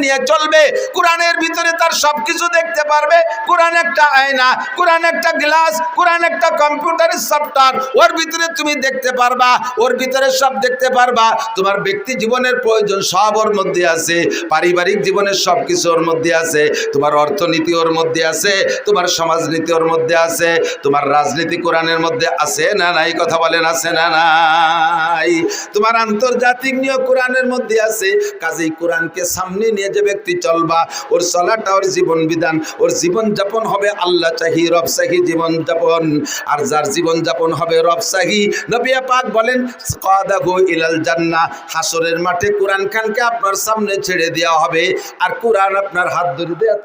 নিয়ে চলবে, কোরআনের ভিতরে তার সবকিছু দেখতে পারবে। কোরআন একটা আয়না, কোরআন একটা গ্লাস, কোরআন একটা কম্পিউটারের সফটওয়্যার, ওর ভিতরে তুমি দেখতে পারবা, ওর ভিতরে সব দেখতে পারবা। তোমার ব্যক্তি জীবনের প্রয়োজন সব ওর মধ্যে আছে, পারিবারিক জীবনের সব কিছু ওর মধ্যে আছে, তোমার অর্থনীতি ওর মধ্যে আছে, তোমার সমাজনীতি ওর মধ্যে আছে, তোমার রাজনীতি কোরআনের মধ্যে আছে না নাই? কথা বলেন আছে না নাই? তোমার আন্তর্জাতিক নিয়ম কোরআনের মধ্যে আছে। কাজেই কোরআনকে সামনে নিয়ে যে ব্যক্তি চলবা, ওর চলাটা, ওর জীবন বিধান, ওর জীবন যাপন হবে আল্লাহ চাহি রব চাহি জীবন যাপন। আর যার জীবন যাপন হবে রব চাহি, নবী পাক বলেন কাদাহু ইলাল জান্নাহ, হাসরের মাঠে কোরআন খানকে আপনার সামনে ছেড়ে দেওয়া হবে, আর কোরআন আপনার হাত ধরে দেয়।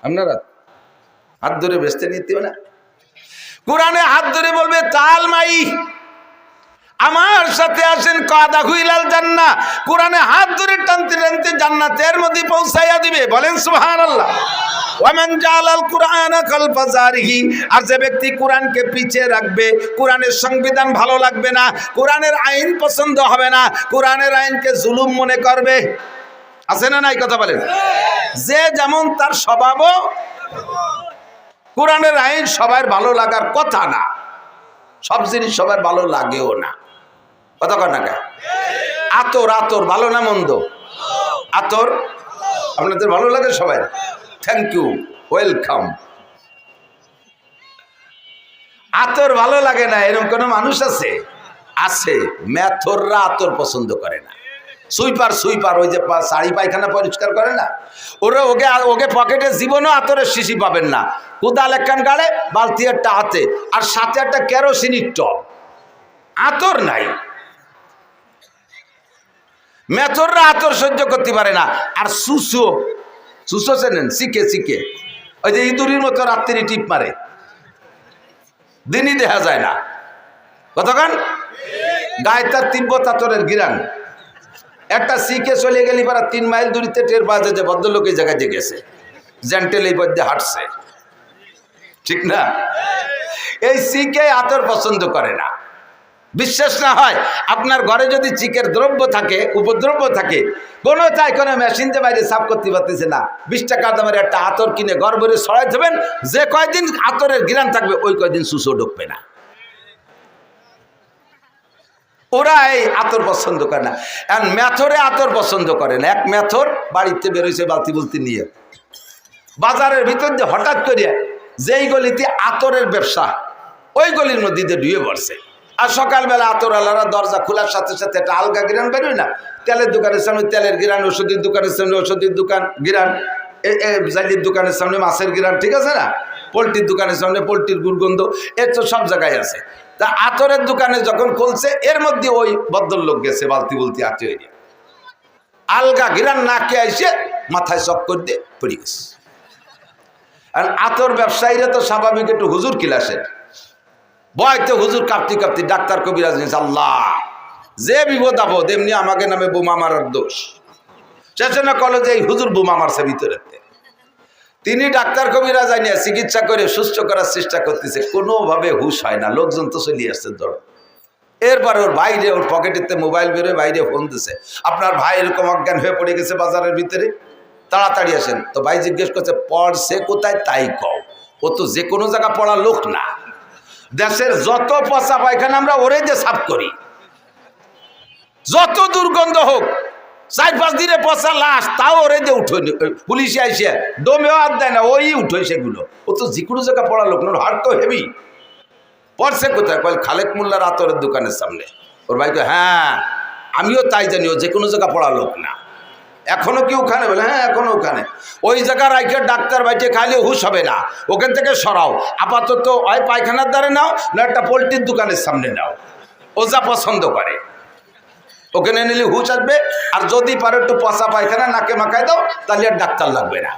আপনারা হাত ধরে বেচতে নিতে না, কোরআনে হাত ধরে বলবে তাল মাই, আমার সাথে আসেন, কাদাহু ইলাল জান্নাহ, কোরআনে হাত ধরে টানতে টানতে জান্নাতের মধ্যে পৌঁছাইয়া দিবে। বলেন সুবহানাল্লাহ। ওয়ামান জালাল কুরআনা খালফা জারিহি, আর যে ব্যক্তি কোরআনকে পিছে রাখবে, কোরআনের সংবিধান ভালো লাগবে না, কোরআনের আইন পছন্দ হবে না, কোরআনের আইনকে জুলুম মনে করবে, আছে না নাই? কথা বলেন। যে যেমন তার স্বভাবও, কোরআনের আইন সবার ভালো লাগার কথা না, সব জিনিস সবার ভালো লাগেও না। কথা কর না? আতর, আতর ভালো না মন্দ? আতর আপনাদের ভালো লাগে সবাই? Thank you, welcome. আতর ভালো লাগে না এরকম কোন মানুষ আছে? আছে। মেথররা আতর পছন্দ করে না। সুইপার, সুইপার ওই যে শাড়ি পায়খানা পরিষ্কার করে না, ওরা ওকে পকেটে জীবনও আতরের শিশি পাবেন না। কোদাল একখান গাড়ে, বালতি একটা হাতে, আর সাথে একটা কেরোসিনের টব, আতর নাই। মেথররা আতর সহ্য করতে পারে না। আর সুসো, সুসো চেনেন? শিখে শিখে ওই যে ইঁদুরির মতো রাত্রি টিপ মারে, দিনই দেখা যায় না। কতক্ষণ গায়ে তার তিব্বত আতরের গিরান। একটা শিখে চলে গেলি পারা 3 মাইল দূরিতে টের পাওয়া যায় যে ভদ্রলোক এই জায়গায় গেছে, জেন্টেল এই পথে হাঁটছে, ঠিক না? এই শিখে আতর পছন্দ করে না। বিশ্বাস না হয়, আপনার ঘরে যদি চিকের দ্রব্য থাকে, উপদ্রব্য থাকে, কোনো তাই কোনো মেশিন যে বাইরে সাফ করতে পারতেছে না, 20 টাকা দামের একটা আতর কিনে ঘর ভরে ছড়াই দেবেন, যে কয়দিন আতরের ঘিরান থাকবে ওই কয়দিন সুসো ঢুকবে না। ওরা এই আতর পছন্দ করে না। আর মেথরে আতর পছন্দ করে না। এক মেথর বাড়িতে বেরোইছে বালতি বুলতি নিয়ে, বাজারের ভিতর দিয়ে হঠাৎ করে যেই গলিতে আতরের ব্যবসা, ওই গলির মধ্যে দিয়ে ডুয়ে পড়ছে। আর সকালবেলা আতরওয়ালারা দরজা খোলার সাথে সাথে একটা আলগা গিরান বেরোয় না? তেলের দোকানের সামনে তেলের গিরান, ওষুধের দোকানের সামনে ওষুধের দোকান গিরান, জালির দোকানের সামনে মাছের গিরান, ঠিক আছে না? পোলট্রির দোকানের সামনে পোলট্রির দুর্গন্ধ, এর তো সব জায়গায় আছে। তা আতরের দোকানে যখন খুলছে, এর মধ্যে ওই ভদ্রলোক গেছে বালতি বুলতি আতে হয়ে গিয়ে আলগা গিরান নাকে আইসে মাথায় চক্কর দিয়ে পড়ে গেছে। আর আতর ব্যবসায়ীরা তো স্বাভাবিক একটু হুজুর কিলাসের বয়তে, হুজুর কাঁপতি কাঁপতি ডাক্তার কবিরাজ নিয়েছে, আল্লাহ যে বিপদ আপদ, এমনি আমাকে নামে বোমা মারার দোষ। শেষে না কলেজে এই হুজুর বোমা মারছে ভিতরে। তিনি ডাক্তার কবিরাজ নিয়ে চিকিৎসা করে সুস্থ করার চেষ্টা করতেছে, কোনোভাবে হুশ হয় না। লোকজন তো চলে আসছে ধরো। এরপরে ওর বাইরে, ওর পকেটেতে মোবাইল বেরোয়, বাইরে ফোন দিছে, আপনার ভাই এরকম অজ্ঞান হয়ে পড়ে গেছে বাজারের ভিতরে, তাড়াতাড়ি আসেন। তো ভাই জিজ্ঞেস করছে, পড়ছে কোথায় তাই কও? ও তো যে কোনো জায়গা পড়া লোক না। দেশের যত পচা পায়খানা আমরা ওরে যে সাফ করি, যত দুর্গন্ধ হোক, 4-5 দিনে পচা লাশ, তাও ওরে যে উঠোই, পুলিশে আইসে ডোমেও হাত দেয় না, ওই উঠোই সেগুলো। ও তো যে কোনো জায়গা পড়া লোক না, হাট তো হেভি। পড়ছে কোথায়? কয় খালেক মোল্লার আতরের দোকানের সামনে। ওর ভাই কয়, হ্যাঁ আমিও তাই জানি, ও যে কোনো জায়গা পড়া লোক না। এখনো কি ওখানে? বলে হ্যাঁ এখনো ওখানে। ওই জায়গার রাইখে ডাক্তার বাইটে খাইলে হুশ হবে না, ওখান থেকে সরাও। আপাতত ওই পায়খানার দ্বারে নাও, না একটা পোলট্রির দোকানের সামনে নাও, ও যা পছন্দ করে ওখানে নিলে হুশ আসবে। আর যদি পারো একটু পচা পায়খানা নাকে মাখায় দাও, তাহলে আর ডাক্তার লাগবে না।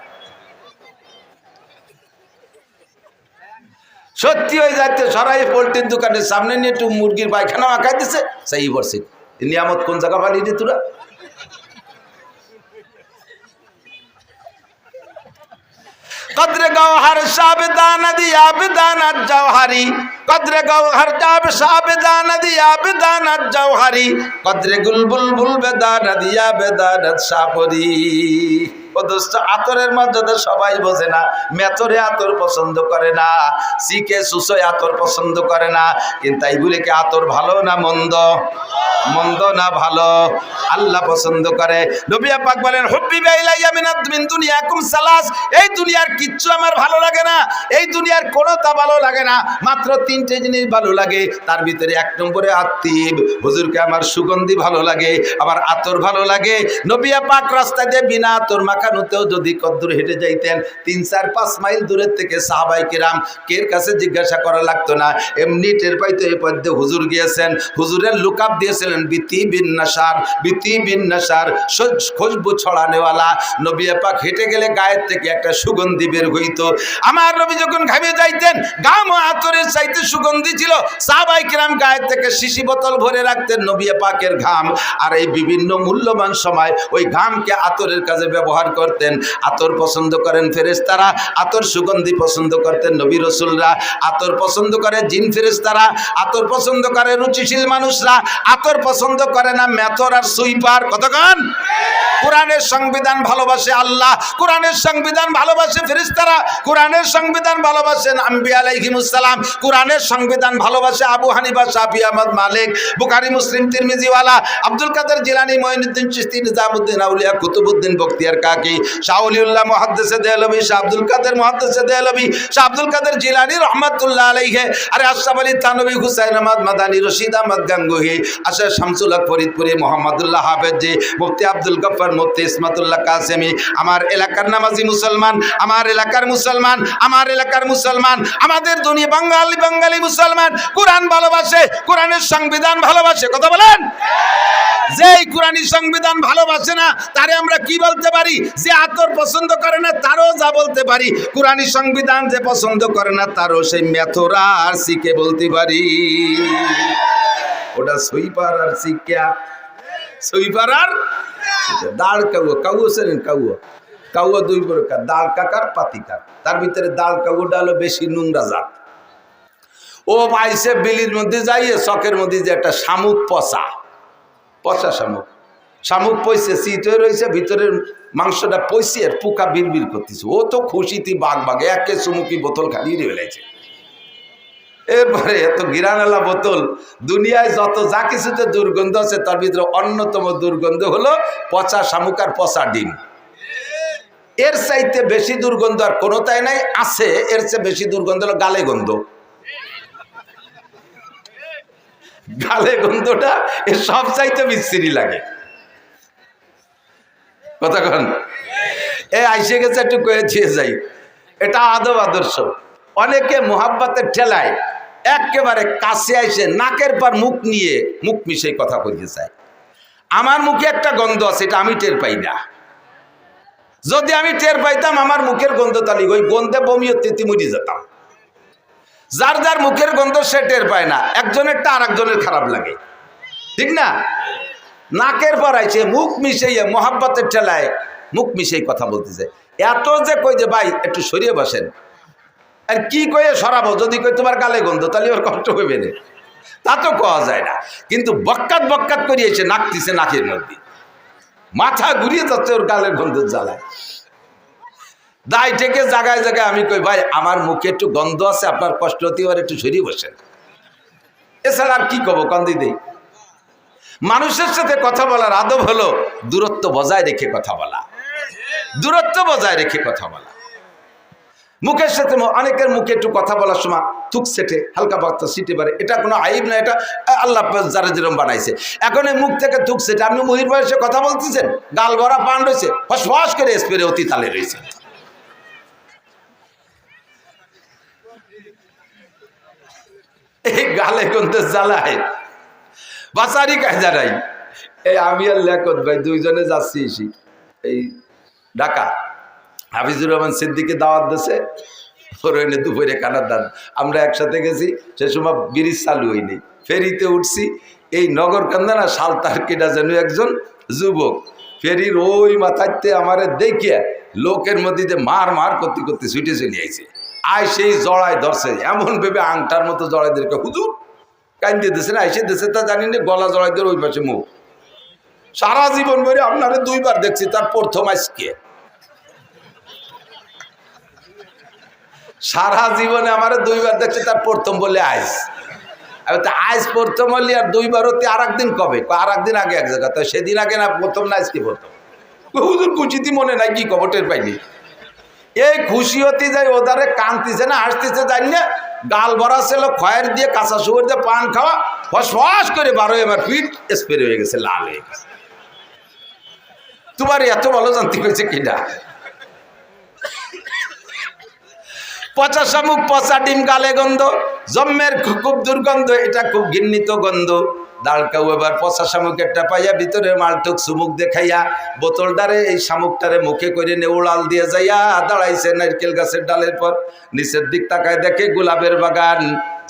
সত্যি হয়ে যাচ্ছে, সরাই পোলট্রির দোকানের সামনে নিয়ে একটু মুরগির পায়খানা মাখাই দিছে, সেই বর্ষে নিয়ামত কোন জায়গা পালিয়ে দি তোরা? কদরে গওহার সাবদানা দিয়া বিদানাত জওহারি, কদরে গৌহর জাব সাবেদান দিয়া বেদানাত জওহারি কদরে গুলবুল বুল বেদান দিয়া বেদানাত সাপরি। ও দোস্ত, আতরের মর্যাদা সবাই বোঝে না। মেথরে আতর পছন্দ করে না, সিকে সুসই আতর পছন্দ করে না, কিন্তু এইগুলি কি আতর ভালো না মন্দ? মন্দ না ভালো? আল্লাহ পছন্দ করে। নবী পাক বলেন হুব্বিবা ইলাইয়া মিন দুনিয়াকুম সালাস, এই দুনিয়ার কিচ্ছু আমার ভালো লাগে না, এই দুনিয়ার কোনোটা ভালো লাগে না, মাত্র তিনটে জিনিস ভালো লাগে। তার ভিতরে এক নম্বরে আত্মীব, হুজুরকে আমার সুগন্ধি ভালো লাগে, আমার আতর ভালো লাগে। নবী পাক রাস্তা দিয়ে বিনা আতর মাখানোতেও যদি কদ্দুর হেঁটে যাইতেন 3-4-5 মাইল দূরের থেকে সাহাবায়ে কেরাম কের কাছে জিজ্ঞাসা করা লাগতো না, এমনি টের পাইতো এই পথে হুজুর গিয়েছেন। হুজুরের লুকআপ দিয়েছিলেন বিতি বিন নাসার, বিতি বিন নাসার, খুশবু ছড়ানেওয়ালা। নবী পাক হেঁটে গেলে গায়ের থেকে একটা সুগন্ধি বের হইতো। আমার নবী যখন ঘামে যাইতেন, গাম ও আতরের চাইতে সুগন্ধি ছিল। সাহাবায়ে কেরাম গায়ের থেকে শিশি বোতল ভরে রাখতেন নবী পাকের ঘাম, আর এই বিভিন্ন মূল্যবান সময় ওই ঘামকে আতরের কাজে ব্যবহার করতেন। আতর পছন্দ করেন ফেরেশতারা, আতর সুগন্ধি পছন্দ করতেন নবী রাসূলরা। আতর পছন্দ করে জিন ফেরেশতারা, আতর পছন্দ করে রুচিশীল মানুষরা, আতর পছন্দ করে না মেথর আর সুইপার। কতক্ষণ? কোরআনের সংবিধান ভালোবাসে আল্লাহ, কোরআনের সংবিধান ভালোবাসে ফেরেশতারা, কোরআনের সংবিধান ভালোবাসেন আম্বিয়া আলাইহিমুস সালাম, কোরআনের সংবিধান ভালোবাসে আবু হানিফা, শাফি, আহমদ, মালিক, বুখারী, মুসলিম, তিরমিজিওয়ালা, আব্দুল কাদের জিলানী, মুঈনুদ্দিন চিশতি, নিজামুদ্দিন আউলিয়া, কুতুবউদ্দিন বখতিয়ার কাকি, শাহ ওলিউল্লাহ মুহাদ্দিসে দেহলভী, শাহ আব্দুল কাদের মুহাদ্দিসে দেহলভী, শাহ আব্দুল কাদের জিলানী রহমাতুল্লাহ আলাইহি, আরে আশরাফ আলী থানভী, হুসাইন আহমদ মাদানী, রশিদ আহমদ গাঙ্গুহি, আশা শামসুল হক ফরিদপুরি, মোহাম্মদুল্লাহ হাফেজি, মুফতি আব্দুল গফফার, মুফতি ইসমাতুল্লাহ কাসেমি। আমার এলাকার নামাজি মুসলমান, আমার এলাকার মুসলমান, আমার এলাকার মুসলমান, আমাদের দুনিয়া বাঙালি মুসলমান কোরআন ভালোবাসে, কোরআনের সংবিধান ভালোবাসে। কথা বলেন? যেই কোরআনী সংবিধান ভালোবাসে না তারে আমরা কি বলতে পারি? যে আতর পছন্দ করে না তারও যা বলতে পারি। কোরআনী সংবিধান যে পছন্দ করে না তারও সেই মেথরা আর সিকে বলতে পারি। ওটা সুইপার আর সিকিয়া, সুইপার আর দাঁড় কাউয়া, কাউয়া সেরেন কাউয়া, কাউয়া দুই প্রকার, দাঁড় কাকার পাতিকার। তার ভিতরে দাঁড় কাউয়াটা হলো বেশি নোংরা জাত। ও পাইছে বিলির মধ্যে যাইয়ে চকের মধ্যে যে একটা শামুক পচা, পচা শামুক, শামুক পয়সে শীত হয়ে রয়েছে, ভিতরের মাংসটা পয়সে আর পোকা বিড়বিড় করতেছে। ও তো খুশিতে বাঘ বাঘে একে চুমুকি বোতল খালি রেখেছে। এরপরে এত গিরানালা বোতল, দুনিয়ায় যত যা কিছুতে দুর্গন্ধ আছে তার ভিতরে অন্যতম দুর্গন্ধ হলো পচা শামুক আর পচা ডিম। এর চাইতে বেশি দুর্গন্ধ আর কোনোটাই নাই। আছে এর চেয়ে বেশি দুর্গন্ধ হলো গালে গন্ধ। গালে গন্ধটা এর সব চাইতে বিশ্রী লাগে। কতক্ষণ এ আইসে গেছে একটু কয়ে দিয়ে যাই, এটা আদব আদর্শ। অনেকে মোহাব্বতের ঠেলায় একেবারে কাছে আইসে নাকের পর মুখ নিয়ে মুখ মিশে কথা কইতে চায়। আমার মুখে একটা গন্ধ আছে, এটা আমি টের পাই না। যদি আমি টের পাইতাম আমার মুখের গন্ধ, তাহলে ওই গন্ধে বমি হতে মরি যেতাম। যার যার মুখের গন্ধ সে টের পায় না, একজনেরটা আর একজনের খারাপ লাগে, ঠিক না? নাকের পর আইছে মুখ মিশাইয়া মোহাব্বতের ঠেলায় মুখ মিশাই কথা বলতেছে। এত যে কই যে ভাই একটু সরিয়ে বসেন, আর কি কয়ে সরাবো? যদি কই তোমার গালে গন্ধ, তাহলে ওর কষ্ট হইবে না, তা তো কওয়া যায় না। কিন্তু বক্কাত বক্কাত করিয়েছে, নাকতিছে নাকের মধ্যে, মাথা ঘুরিয়ে যাচ্ছে ওর গালের গন্ধ জ্বালায়। দায় থেকে জায়গায় জায়গায় আমি কই ভাই আমার মুখে একটু গন্ধ আছে, আপনার কষ্ট হতে পারে, একটু সরিয়ে বসেন। এছাড়া আর কি কব? কান্দি দেই। মানুষের সাথে কথা বলার আদব হলো দূরত্ব বজায় রেখে কথা বলা, দূরত্ব বজায় রেখে কথা বলা। মুখের সাথে অনেকের মুখে একটু কথা বলার সময় থুক সেটে হালকা বার্তা সিটে পারে, এটা কোনো আইব না, এটা আল্লাহ যারা যেরকম বানাইছে। এখন এই মুখ থেকে থুক সেটে আপনি মহির বয়সে কথা বলতেছেন, গাল ভরা পান রয়েছে, ফসফস করে স্প্রে অতি তালে রয়েছে। এই গালে গন্ধে জ্বালায় বাসারি কায়দা নাই। এই আমি আর লেখত ভাই দুইজনে যাচ্ছি এই ঢাকা, হাফিজুর রহমান সিদ্দিকে দাওয়াত দিয়েছে, ওরইনে দুপুরে কানার দান। আমরা একসাথে গেছি, সে সময় ব্রিজ চালু হয়নি, ফেরিতে উঠছি। এই নগর কান্দা সালতার কেটা যেন একজন যুবক ফেরির ওই মাথাতে আমারে দেখিয়া লোকের মধ্যে মার মার করতে করতে ছুটে চলে আইছে। আয় সেই জড়ায় ধরছে, এমন ভেবে আংটার মতো জড়াই দিকে হুজুর কান্দে দিছে না, আইসে দিছে তা জানি না, গলা জড়াই দিয়ে ওই পাশে মুখ। সারা জীবন ধরে আপনারে 2 বার দেখছি, তার প্রথম আজকে। সারা জীবনে আমার 2 বার দেখছি, তার প্রথম বলে আইস। আইস প্রথম হলি আর 2 বার হতে আর একদিন কবে? আর একদিন আগে এক জায়গা, তো সেদিন আগে না প্রথম না আজকে প্রথম। হুজুর কুচিতি মনে নাই কি খবর টের পাইনি। এই খুশি হতে যাই ওদারে কাঁদতেছে না হাসতেছে জানি না, গাল ভরা ছিল খয়ের দিয়ে কাঁচা সুগর দিয়ে পান খাওয়া, ফস করে 12 আমার পিঠ স্প্রে হয়ে গেছে, লাল হয়ে গেছে। তোমার এত ভালো জানতে পেরেছে কিনা? পচা শামুক, পচা ডিম, গালে গন্ধ, জম্মের খুব দুর্গন্ধ, এটা খুব ঘৃণিত গন্ধ। দাঁড়কাও এবার পচা শামুকেরটা পাইয়া ভিতরে মালটুক চুমুক দেখাইয়া বোতলটারে এই শামুকটারে মুখে করে নেউড়াল দিয়ে যাইয়া দাঁড়াইছে নারকেল গাছের ডালের পর। নিচের দিক তাকায় দেখে গোলাপের বাগান,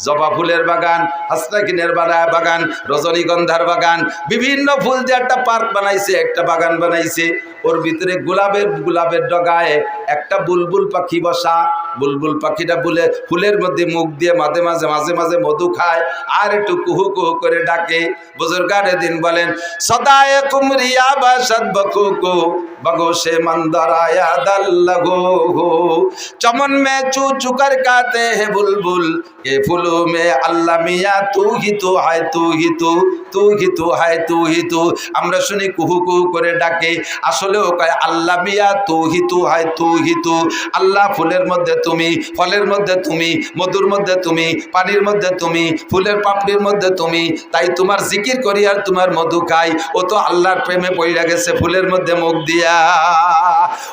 জবা ফুলের বাগান, হাসনাকিনের বাগান, রজনীগন্ধার বাগান, বিভিন্ন ফুল দিয়ে একটা পার্ক বানাইছে, একটা বাগান বানাইছে। ওর ভিতরে গোলাপের ডগায় একটা বুলবুল পাখি বসা। বুলবুল পাখিটা ফুলের মধ্যে মুখ দিয়ে মাঝে মাঝে মধু খায় আর একটু কুহু কুহু করে ডাকে। বুজুর্গানে দিন বলেন, সদায়ে কুমরিয়া বাসাদ বকুকু बगोशे मंदराया दल लगो हो, चमन में चू चुकर गाते हैं बुलबुल, ये फूलों में अल्लाह मियाँ तू ही तो है, तू ही तो, तू ही तो है, तू ही तो। আমরা শুনি কুহু কুহু করে ডাকে, আসলে ও কয় আল্লাহ মিয়া তু হি তু হয়, তু হি তু। আল্লাহ ফুলের মধ্যে তুমি, ফলের মধ্যে তুমি, মধুর মধ্যে তুমি, পানির মধ্যে তুমি, ফুলের পাপড়ির মধ্যে তুমি। তাই তোমার জিকির করি আর তোমার মধু খাই। ও তো আল্লাহর প্রেমে পড়ে গেছে ফুলের মধ্যে মুখ দিয়া।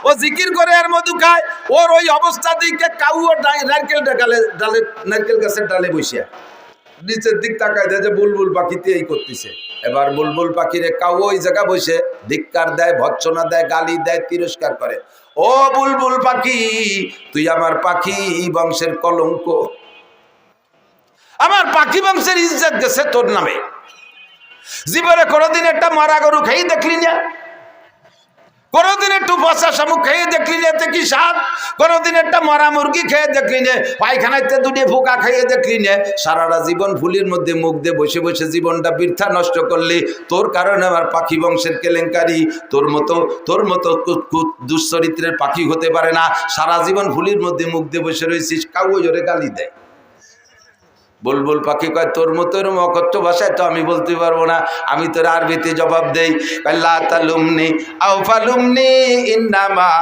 ও জিকির করে আর মধু খায়। ওর ওই অবস্থা দিকে কাউ নারকেল গাছের ডালে বসিয়া নিচের দিক তাকায় দেয় যে বুলবুল পাখিতে এই করতেছে। এবার বুলবুল পাখিরে কাউ ওই জায়গা বসে ধিক্কার দেয়, ভৎসনা দেয়, গালি দেয়, তিরস্কার করে। ও বুলবুল পাখি, তুই আমার পাখি বংশের কলঙ্ক, আমার পাখি বংশের ইজ্জত গেছে তোর নামে। জীবনে কোনোদিন একটা মারা গরু খেয়ে দেখলি না, কোনোদিন একটু পচা শামুক খেয়ে দেখলি না, এতে কি স্বাদ? কোনোদিন একটা মরা মুরগি খেয়ে দেখলি না, পায়খানাতে 2 ফোঁকা খেয়ে দেখলি না। সারাটা জীবন ফুলের মধ্যে মুখ দিয়ে বসে বসে জীবনটা বৃথা নষ্ট করলি। তোর কারণে আমার পাখি বংশের কেলেঙ্কারি। তোর মতো দুশ্চরিত্রের পাখি হতে পারে না। সারা জীবন ফুলের মধ্যে মুখ দিয়ে বসে রয়েছিস, কাউ জোরে গালি দেয়। বুলবুল পাখি কয়, তোর মতো এরকম অকথ্য ভাষায় তো আমি বলতে পারবো না, আমি তোর আরবিতে জবাব দেই। লা তালুমনি আও ফালুমনি ইন্নামা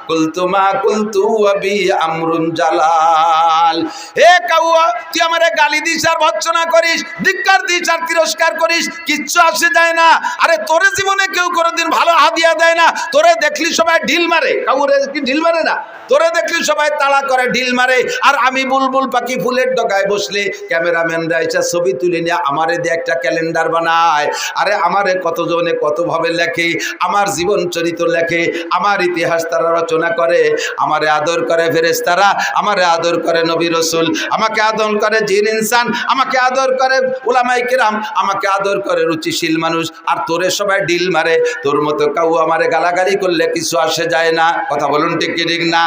কুলতুমা কুলতু ওয়াবি আমরুন জালাল। হে কাউয়া, তুই আমারে গালি দিস আর ভৎসনা করিস, ধিক্কার দিস আর তিরস্কার করিস, কিচ্ছু আসে যায় না। আরে তোরে জীবনে কেউ কোনোদিন ভালো হাদিয়া দেয় না। তোরে দেখলি সবাই ঢিল মারে, কাউরে কি ঢিল মারে না? তোরে দেখলি সবাই তাড়া করে, ঢিল মারে। আর আমি বুলবুল পাখি ফুলের ডগায় বসলে ক্যামেরাম্যানরা এসে ছবি তুলে নিয়ে আমারে দিয়ে একটা ক্যালেন্ডার বানায়। আরে আমারে কতজনে কতভাবে লেখে, আমার জীবন চরিত্র লেখে, আমার ইতিহাস তারা রচনা করে। আমারে আদর করে ফেরেশতারা, আমারে আদর করে নবী রাসূল, আমাকে আদর করে জিন ইনসান, আমাকে আদর করে উলামায়ে কেরাম, আমাকে আদর করে রুচিশীল মানুষ। আর তোরে সবাই ঢিল মারে। তোর মতো কাউ আমারে গালাগালি করলে কিছু আসে যায় না। কথা বলুন ঠিক কি ঠিক না?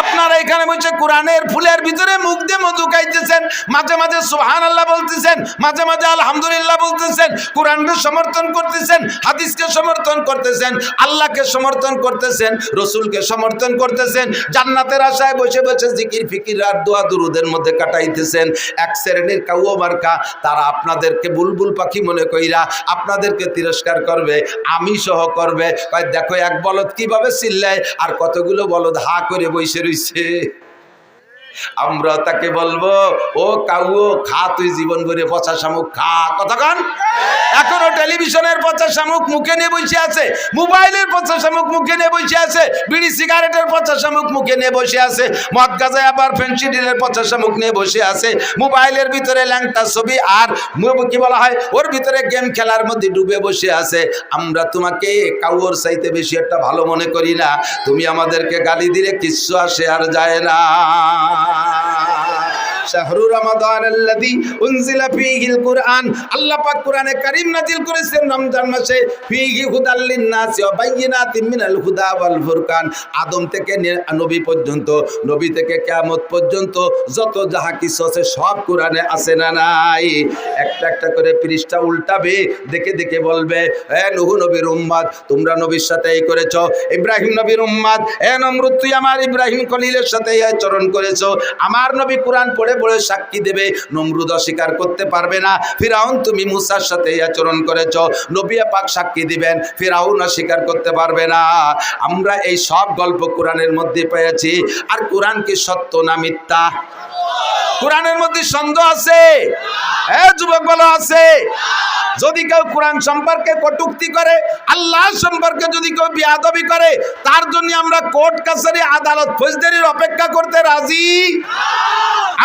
আপনারা এখানে বসে কোরআনের ফুলের ভিতরে মুখ দিয়ে মধু খাইতেছেন, মাঝে মাঝে সুবহানাল্লাহ বলতেছেন, মাঝে মাঝে আলহামদুলিল্লাহ বলতেছেন, কোরআনকে সমর্থন করতেছেন, হাদিসকে সমর্থন করতেছেন, আল্লাহকে সমর্থন করতেছেন, রসুলকে সমর্থন করতেছেন, জান্নাতের আশায় বসে বসে জিকির ফিকির আর দোয়া দুরুদের মধ্যে কাটাইতেছেন। এক শ্রেণীর কাউয়া মার্কা, তারা আপনাদেরকে বুলবুল পাখি মনে কইরা আপনাদেরকে তিরস্কার করবে, আমি সহ করবে। কয় দেখো এক বলদ কিভাবে চিল্লায় আর কতগুলো বলদ হা করে বসে রইছে। আমরা তাকে বলবো, ও কাউও খা, তুই জীবন ভরে পচা শামুক খা। কতক্ষণ এখনো টেলিভিশনের পচা শামুক মুখে নিয়ে বসে আছে, মোবাইলের পচা শামুক মুখে নিয়ে বসে আছে, বিড়ি সিগারেটের পচা শামুক মুখে নিয়ে বসে আছে, মদ গাঁজায় আবার ফেন্সিডিলের পচা শামুক নিয়ে বসে আছে, মোবাইলের ভিতরে ল্যাংটা ছবি আর কি বলা হয় ওর ভিতরে গেম খেলার মধ্যে ডুবে বসে আছে। আমরা তোমাকে কাউর চাইতে বেশি একটা ভালো মনে করি না। তুমি আমাদেরকে গালি দিলে কিচ্ছু আসে আর যায় না। শাহরু রমাদানাল্লাযী উনজিলা ফীহিল কুরআন, আল্লাহ পাক কোরআনে কারীম নাযিল করেছেন রমজান মাসে। ফীহি হুদাল লিন-নাসি ওয়া বায়্যিনাতিন মিনাল হুদা ওয়াল ফুরকান। আদম থেকে নবী পর্যন্ত, নবী থেকে কিয়ামত পর্যন্ত যত যাহা কিছু আছে সব কোরআনে আছে না নাই? একটা একটা করে পৃষ্ঠা উল্টাবে, দেখে দেখে বলবে, এ নূহ নবীর উম্মত, তোমরা নবীর সাথে এই করেছো। ইব্রাহিম নবীর উম্মত, এ নমরুদ, তুই আমার ইব্রাহিম খলিলের সাথে এই আচরণ করেছো। আমার নবী কোরআন পড়ে পড়ে সাক্ষী দেবে, নমরুদ অস্বীকার করতে পারবে না। ফিরাউন, তুমি মুসার সাথে এই আচরণ করেছো, নবী পাক সাক্ষী দিবেন, ফিরাউন অস্বীকার করতে পারবে না। আমরা এই সব গল্প কোরআনের মধ্যে পেয়েছি। আর কোরআন কি সত্য না মিথ্যা? কোরআনের মধ্যে সন্দেহ আছে? যুবক বলো আছে? যদি কেউ কোরআন সম্পর্কে কটূক্তি করে, আল্লাহ সম্পর্কে যদি কেউ বেয়াদবি করে, তার জন্য আমরা কোর্ট কাছারি আদালত ফৌজদারির অপেক্ষা করতে রাজি।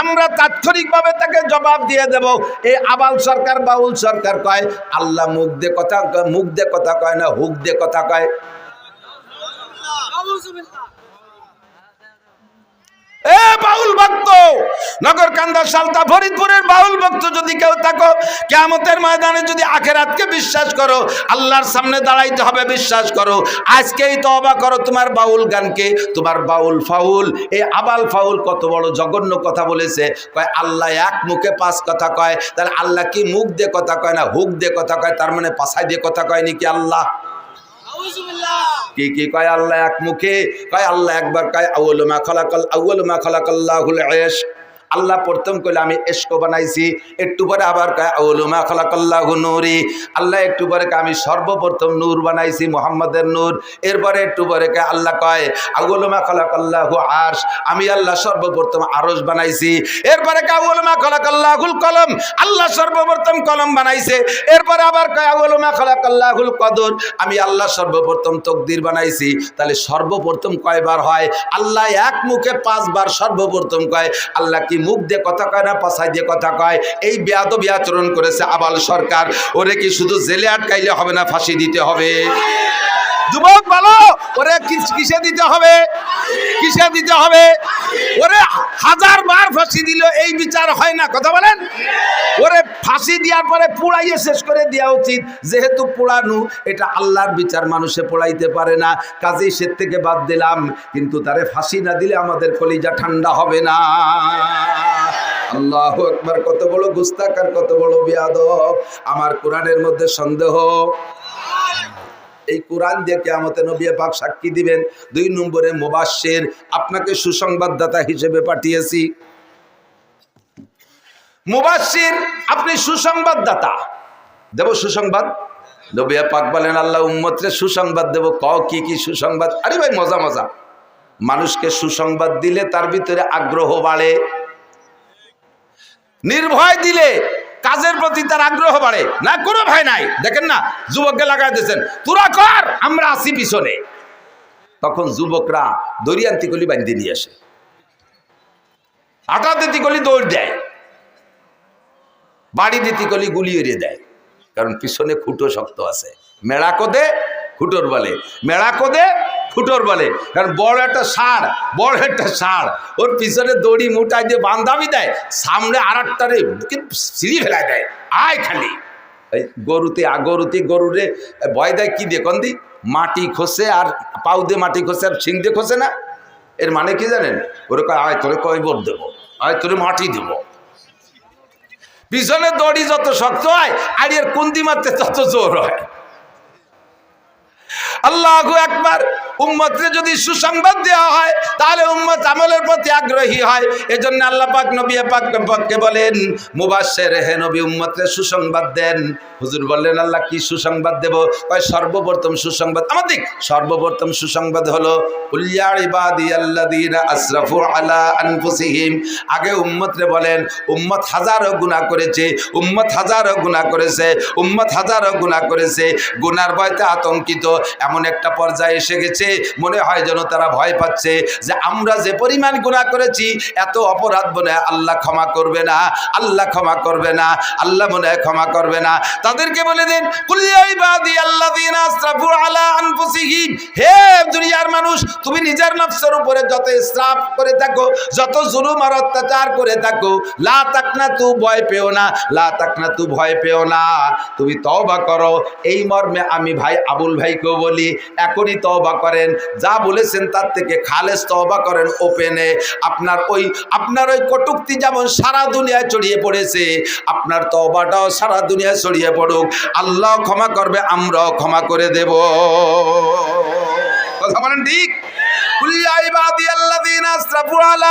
আমরা তাৎক্ষণিকভাবে তাকে জবাব দিয়ে দেব। এই আবাল সরকার বাউল সরকার কয় আল্লাহ মুখ দিয়ে কথা কয় না, হুক দিয়ে কথা কয়। এ বাউল ভক্ত, নগরকান্দা সালতা ফরিদপুরের বাউল ভক্ত যদি কেউ থাকো, কিয়ামতের ময়দানে যদি আখিরাতকে বিশ্বাস করো, আল্লাহর সামনে দাঁড়াইতে হবে বিশ্বাস করো, আজকেই তওবা করো তোমার বাউল গানকে, তোমার বাউল ফাউল। এই আবাল ফাউল কত বড় জঘন্য কথা বলেছে। কয় আল্লাহ এক মুখে পাঁচ কথা কয়। তাহলে আল্লাহ কি মুখ দিয়ে কথা কয় না হুক দিয়ে কথা কয়? তার মানে পাছায় দিয়ে কথা কয় নাকি আল্লাহ? কি কি কয় আল্লাহ এক মুখে? কয় আল্লাহ একবার কয় আউয়ালু মা খালাকাল্লাহুল ইশক। আল্লাহ প্রথম কইলে আমি ইশক বানাইছি, একটু পরে আবার কয় আউয়ালু মা খালাকাল্লাহু নূরি। আল্লাহ একটু পরে কয় আমি সর্বপ্রথম নূর বানাইছি, মুহাম্মাদের নূর। এরপরে একটু পরে কয় আল্লাহ কয় আউয়ালু মা খালাকাল্লাহু আরশ, আমি আল্লাহ সর্বপ্রথম আরশ বানাইছি। এরপরে কয় আউয়ালু মা খালাকাল্লাহুল কলম, আল্লাহ সর্বপ্রথম কলম বানাইছে। এরপরে আবার কয় আউয়ালু মা খালাকাল্লাহুল কদর, আমি আল্লাহ সর্বপ্রথম তকদির বানাইছি। তাহলে সর্বপ্রথম কয়বার হয়? আল্লাহ এক মুখে পাঁচবার সর্বপ্রথম কয়। আল্লাহ কি মুখ দিয়ে কথা কয় না পাছায় দিয়ে কথা কয়? এই বেয়াদবি আচরণ করেছে আবাল সরকার। ওরে কি শুধু জেলে আটকাইলে হবে না, ফাঁসি দিতে হবে? যুবক বলো, ওরে কিসে দিতে হবে? কিসে দিতে হবে? ওরে 1000 বার ফাঁসি দিল এই বিচার হয় না, কথা বলেন? ওরে ফাঁসি দেওয়ার পরে পোড়াইয়ে শেষ করে দেওয়া উচিত। যেহেতু পোড়ানো এটা আল্লাহর বিচার, মানুষে পোড়াইতে পারে না, কাজেই সে থেকে বাদ দিলাম। কিন্তু তারে ফাঁসি না দিলে আমাদের কলিজা ঠান্ডা হবে না। আল্লাহু আকবার! কত বড় গুস্তাখ আর কত বড় বেয়াদব! আমার কোরআনের মধ্যে সন্দেহ। এই কোরআন দিয়ে কিয়ামতে নবী পাক সাক্ষী দিবেন। 2 নম্বরে মুবাশশির, আপনাকে সুসংবাদদাতা হিসেবে পাঠিয়েছি। মুবাশশির, আপনি সুসংবাদদাতা। দেব সুসংবাদ। নবী পাক বলেন আল্লাহ উম্মতরে সুসংবাদ দেব। কও কি কি সুসংবাদ? আরে ভাই মজা মজা। মানুষকে সুসংবাদ দিলে তার ভিতরে আগ্রহ বাড়ে, নির্ভয় দিলে কাজের প্রতি তার আগ্রহ বাড়ে। না কোনো ভয় নাই, দেখেন না যুবককে লাগাই দিয়েছেন, তোরা কর আমরা আসি পিছনে। তখন যুবকরা দড়িয়ান্তি কলি বান্ধি নিয়ে আসে, আটা দিতি কলি দৌড় দেয়, বাড়ি দিতি কলি গুলি এড়িয়ে দেয়। কারণ পিছনে খুঁটো শক্ত আছে। মেড়া কোদে খুঁটোর বলে, মেড়া কোদে খুঁটোর বলে। কারণ বড় একটা ষাঁড় ওর পিছনে দড়ি মুটাই দিয়ে বান্ধাবি দেয়, সামনে আর একটারে সিঁড়ি ফেলাই দেয়, আয় খালি। এই গরুরে ভয় দেয় কি দিয়ে? কন্দি মাটি খসে, আর পাউ দিয়ে মাটি খসে, আর শিং দিয়ে খসে না। এর মানে কি জানেন? ওরে কয় আয় তোরে কয়বর দেবো, আয় তোরে মাটি দেবো। পিছনে দড়ি যত শক্ত হয় আর এর কুন্দি মারতে তত জোর হয়। আল্লাহু আকবার! উম্মতকে যদি সুসংবাদ দেওয়া হয় তাহলে উম্মত আমলের প্রতি আগ্রহী হয়। এজন্য আল্লাহ পাক নবী পাককে বলেন মুবাশশির, হে নবী উম্মতকে সুসংবাদ দেন। হুজুর বললেন আল্লাহ কি সুসংবাদ দেব? কয় সর্বপ্রথম সুসংবাদ আমাদের, সর্বপ্রথম সুসংবাদ হলো কুল ইয়া ইবাদিয়াল্লাযীনা আসরাফু আলা আনফুসিহিম। আগে উম্মতরে বলেন উম্মত হাজারো গুনাহ করেছে, উম্মত হাজারো গুনাহ করেছে, উম্মত হাজারো গুনাহ করেছে। গুনার ভয়তে আতঙ্কিত এমন একটা পর্যায়ে এসে গেছে, মনে হয় যেন তারা ভয় পাচ্ছে যে আমরা যে পরিমাণ গুনাহ করেছি এত অপরাধ মনে হয় আল্লাহ ক্ষমা করবে না, আল্লাহ ক্ষমা করবে না, আল্লাহ মনে হয় ক্ষমা করবে না। তাদেরকে বলে দেন কুল ইয়া ইবাদিয়াল্লাযীনা আসরাফু আলা আনফুসিহিম, হে দুনিয়ার মানুষ তুমি নিজের নফসের উপরে যত ইসরাফ করে থাকো, যত জুলুম আর অত্যাচার করে থাকো, লা তাকনাতু, ভয় পেও না, লা তাকনাতু, ভয় পেও না, তুমি তওবা করো। এই মর্মে আমি ভাই আবুল ভাইকেও বলি, এখনই তওবা করেন, যা বলেছেন তার থেকে খালেস তওবা করেন ওপেনে। আপনার ওই কটূক্তি যেমন সারা দুনিয়ায় ছড়িয়ে পড়েছে, আপনার তওবাটাও সারা দুনিয়ায় ছড়িয়ে পড়ুক। আল্লাহ ক্ষমা করবে, আমরাও ক্ষমা করে দেব। কথা বলেন ঠিক? কুল ইয়া ইবাদিয়াল্লাযীনা আসরাফু আলা